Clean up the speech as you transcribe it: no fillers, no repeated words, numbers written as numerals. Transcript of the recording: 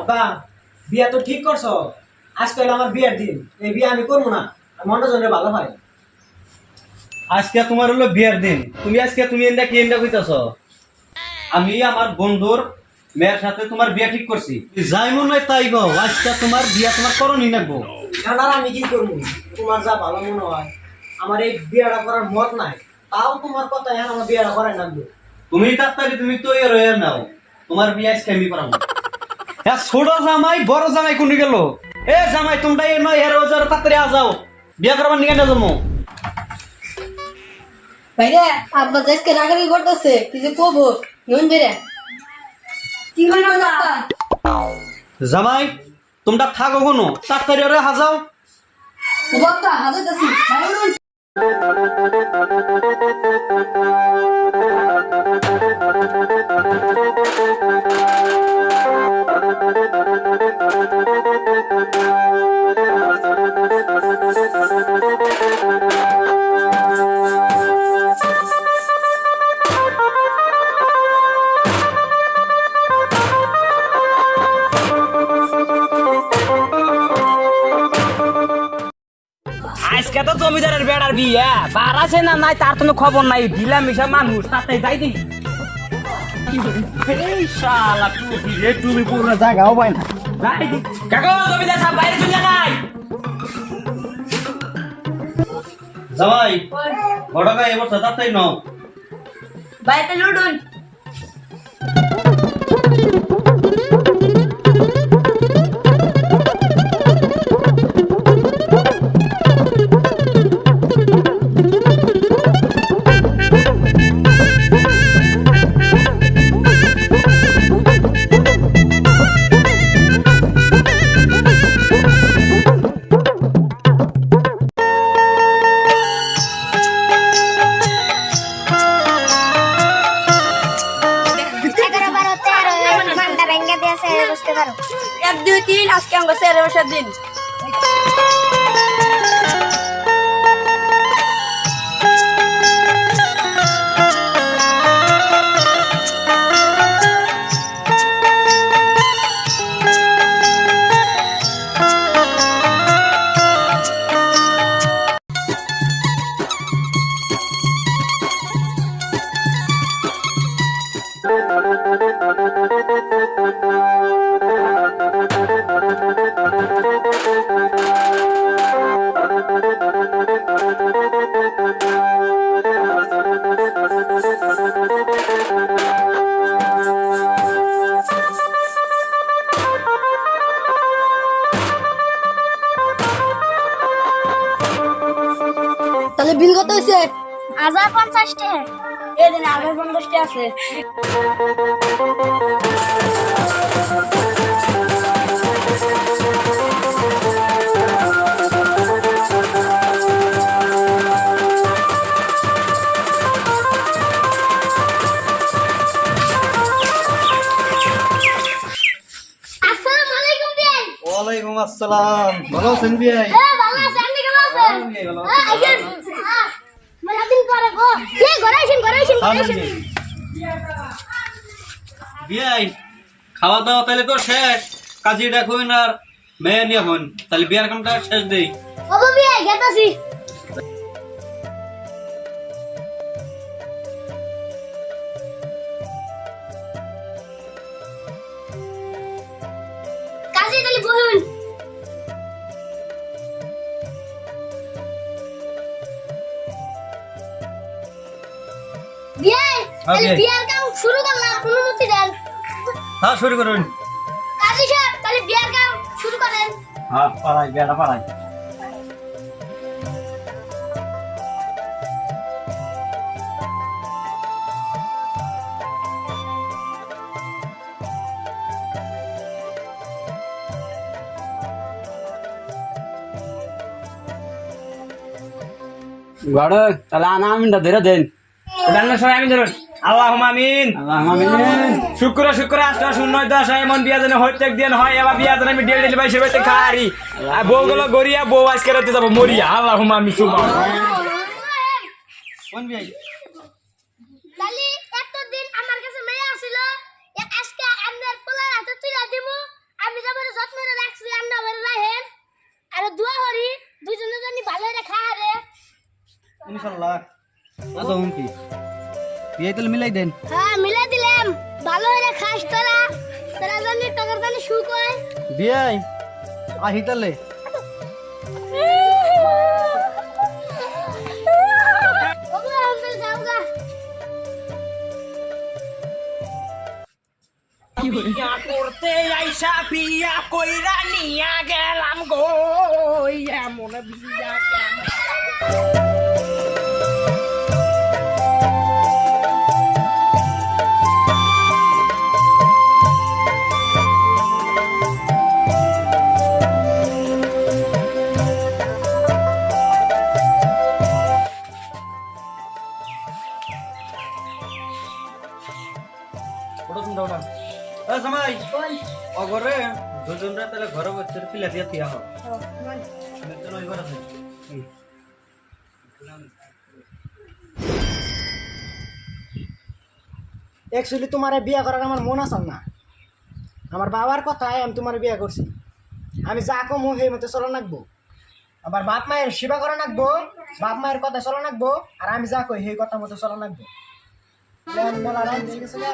আব্বা বিয়া তো ঠিক করছো, আজকে হলো আমার বিয়ের দিন, এই বিয়ে আমি করবো না, মনটা জন্য ভালো হয়। আজকে তোমার হলো বিয়ের দিন, তুমি এন্ডা কি এন্ডা কইতাছ? আমি আমার বন্ধুর মেয়ের সাথে তোমার বিয়ে ঠিক করছি, যাই মনে হয় তাই গো। আজকে তোমার বিয়া তোমার করণই লাগবো। এখন আর আমি কি করবো, তোমার যা ভালো মনে হয়। আমার এই বিয়েটা করার মত নাই, তাও তোমার কথা এখন আমার বিয়েটা করাই লাগবে। তুমি তাড়াতাড়ি তুমি তো রয়ে নাও, তোমার বিয়ে আজকে আমি করাবো। হ্যাঁ, ছোট জামাই বড় জামাই কোন গেল? এ জামাই তোমরা এ নয় হেরো যাও, তাড়াতাড়ি আজাও, বিয়ে করবার নিয়ে না জন্ম। ভাইরে আব্বা আজকে রাগারাগি করতেছে, কিছু কবো ইউন বেরে কি হলো না? জামাই তোমরা থাকো কোনো, তাড়াতাড়ি ওরে হাজাও। ও বাবা হাজারটাছি ভাই উঠুন। আজকে তো জমিদারের বেড়ার বিয়ে, বার আছে না নাই তার কোনো খবর নাই। ঢিলা মিশা মানুষ তাতে যাই দিই। এই শালা টুপি রে, টুপি পুরো জায়গাও পাই না। যাই দিই কাকা, জমিদার সাহেব বাইরে চলে নাই। জামাই বড়কা এবার তাড়াতাড়ি নাও। বাইরে লুডুন এক দুই তিন আজকে আমরা স্যারের বসার দিন। তাহলে বিল কত হয়েছে? 1050 টাকা। এই দিন 50 টাকা আছে। আসসালামু আলাইকুম ভাই। ওয়ালাইকুম আসসালাম, ভালো আছেন বিয়াই? ভালো আছেন, আপনি কেমন আছেন? আইছেন। মেলাদিন পরে গো। ঘরে আইছেন। বিয়াই খাওয়া দাওয়া তাহলে তো শেষ, কাজী ডাকুন আর মেয়ে নিয়ে হন, তাহলে বিয়ার কামটা শেষ দেই। বাবা ভাই গেতাছি। কাজী তালি বলুন। বিয়াই তাহলে বিয়ার কাম শুরু করলাম, অনুমতি দেন। হ্যাঁ শুরু করুন। কাজী সাহেব তাহলে বিয়ার কাম শুরু করেন। হ্যাঁ পাড়াই, বিয়াটা পাড়াই। গড় তাহলে আমিনটা ধরে দেন। রান্নার সময় আমি ধরুন। আল্লাহুম্মা আমিন। শুক্র 8 0 10 এমন বিয়া যেন হইতে দিন হয়, এবার বিয়া যেন আমি ডেলি ভাই সেবাইতে খারি। আর বউগুলো গড়িয়া বউ আজকে রাতে যাবো মরিয়া। আল্লাহুম্মা আমিন। কোন বিয়াই? তাহলে এতদিন আমার কাছে মেয়ে আসিল, আজকে আপনার পোলার হাতে তুলে দিব, আমি ইনশাল্লাহ আচ্ছা কি বিয়ে তাহলে মিলাই দেন হ্যাঁ মিলে দিলাম ভালো হয়ে খাস তোরা তোরা জানি টাকার জানি সুখ হয় বিয়ে আহি তাহলে ওগুলো আমাদের যাওগা বিয়া করতে আইসা বিয়া কইরা নিয়া গেলাম গো এমন বিয়া কেন ওটা তুমি দাও না জামাই অগরে দুজনরা তাহলে ঘরে বসে পিলা দিয়া থিয়া হও চলো এবার আছে অ্যাকচুয়ালি তোমার বিয়ে করার আমার মন আছে না আমার বাবার কথায় আমি তোমার বিয়ে করছি আমি যা কমু সেই মতো চলা নাকবো আবার বাপ মায়ের সেবা করা নাকবো বাপ মায়ের কথা চলা নাকবো আর আমি যা কই সেই কথা মতো চলা নাকবো মেলা রাত হয়ে গেছে না